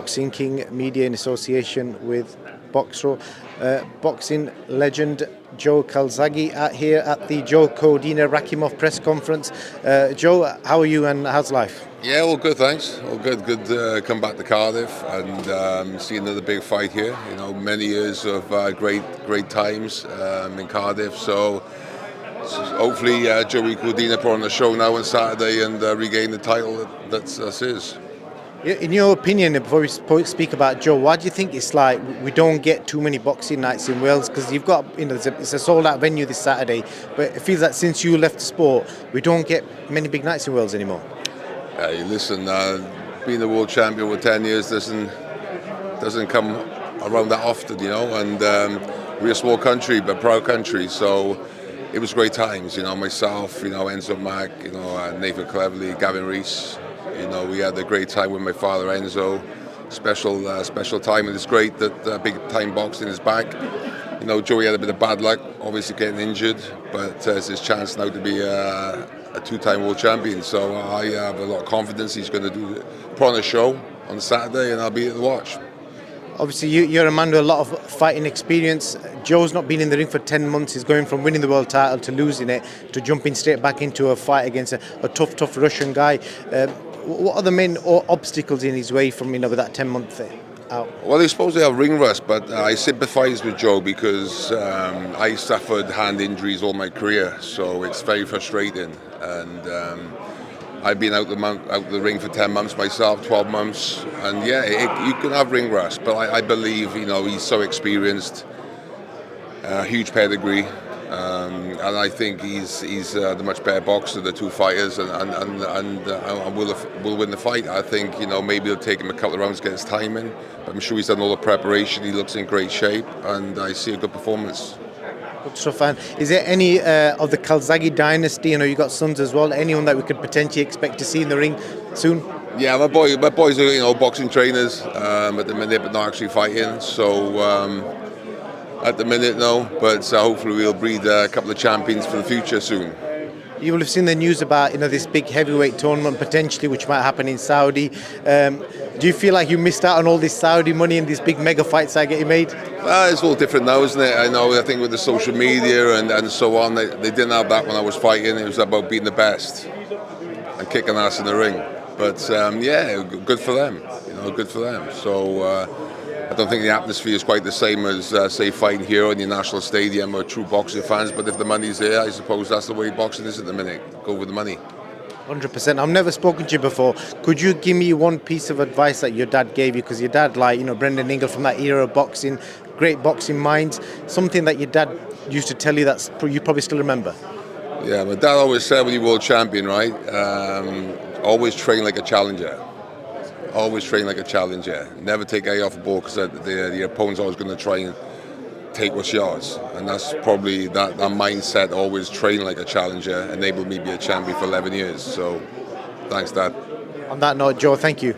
Boxing King Media in association with Boxro. Boxing legend Joe Calzagi here at the Joe Codina Rakimov press conference. Joe, how are you and how's life? Yeah, all good, thanks. All good. Good to come back to Cardiff and see another big fight here. You know, many years of great times in Cardiff. So hopefully Joey Codina put on the show now on Saturday and regain the title that's his. In your opinion, before we speak about Joe, why do you think it's like we don't get too many boxing nights in Wales? Because you've got, it's a sold-out venue this Saturday, but it feels like since you left the sport, we don't get many big nights in Wales anymore. Listen, being the world champion for 10 years doesn't come around that often, you know. And we're a small country, but proud country, so it was great times. You know, myself, Enzo Mack, Nathan Cleverly, Gavin Rees. You know, we had a great time with my father Enzo. Special time, and it's great that big time boxing is back. You know, Joey had a bit of bad luck, obviously getting injured, but it's his chance now to be a two-time world champion. So I have a lot of confidence he's going to put on a show on Saturday, and I'll be at the watch. Obviously, you're a man with a lot of fighting experience. Joe's not been in the ring for 10 months. He's going from winning the world title to losing it to jumping straight back into a fight against a tough Russian guy. What are the main obstacles in his way from with that 10-month thing out? Well, he's supposed to have ring rust, but I sympathise with Joe because I suffered hand injuries all my career, so it's very frustrating. And I've been out the ring for 10 months myself, 12 months, and you can have ring rust, but I believe he's so experienced, huge pedigree. And I think he's the much better boxer of the two fighters, and will win the fight. I think maybe it'll take him a couple of rounds to get his timing, but I'm sure he's done all the preparation. He looks in great shape, and I see a good performance. Good stuff. And is there any of the Calzagi dynasty? You got sons as well. Anyone that we could potentially expect to see in the ring soon? Yeah, my boys are boxing trainers at the minute, but not actually fighting. So. At the minute, no, but hopefully we'll breed a couple of champions for the future soon. You will have seen the news about this big heavyweight tournament potentially, which might happen in Saudi. Do you feel like you missed out on all this Saudi money and these big mega fights that are getting made? It's all different now, isn't it? I think with the social media and so on, they didn't have that when I was fighting. It was about being the best and kicking ass in the ring. But good for them. Good for them. So. I don't think the atmosphere is quite the same as, say, fighting here in your national stadium or true boxing fans, but if the money's there, I suppose that's the way boxing is at the minute. Go with the money. 100%. I've never spoken to you before. Could you give me one piece of advice that your dad gave you? Because your dad, Brendan Ingle from that era of boxing, great boxing minds, something that your dad used to tell you that you probably still remember. Yeah, my dad always said when you're world champion, right, always train like a challenger. Always train like a challenger. Never take A off the ball because the opponent's always going to try and take what's yours. And that's probably that mindset, always train like a challenger, enabled me to be a champion for 11 years. So thanks, Dad. On that note, Joe, thank you.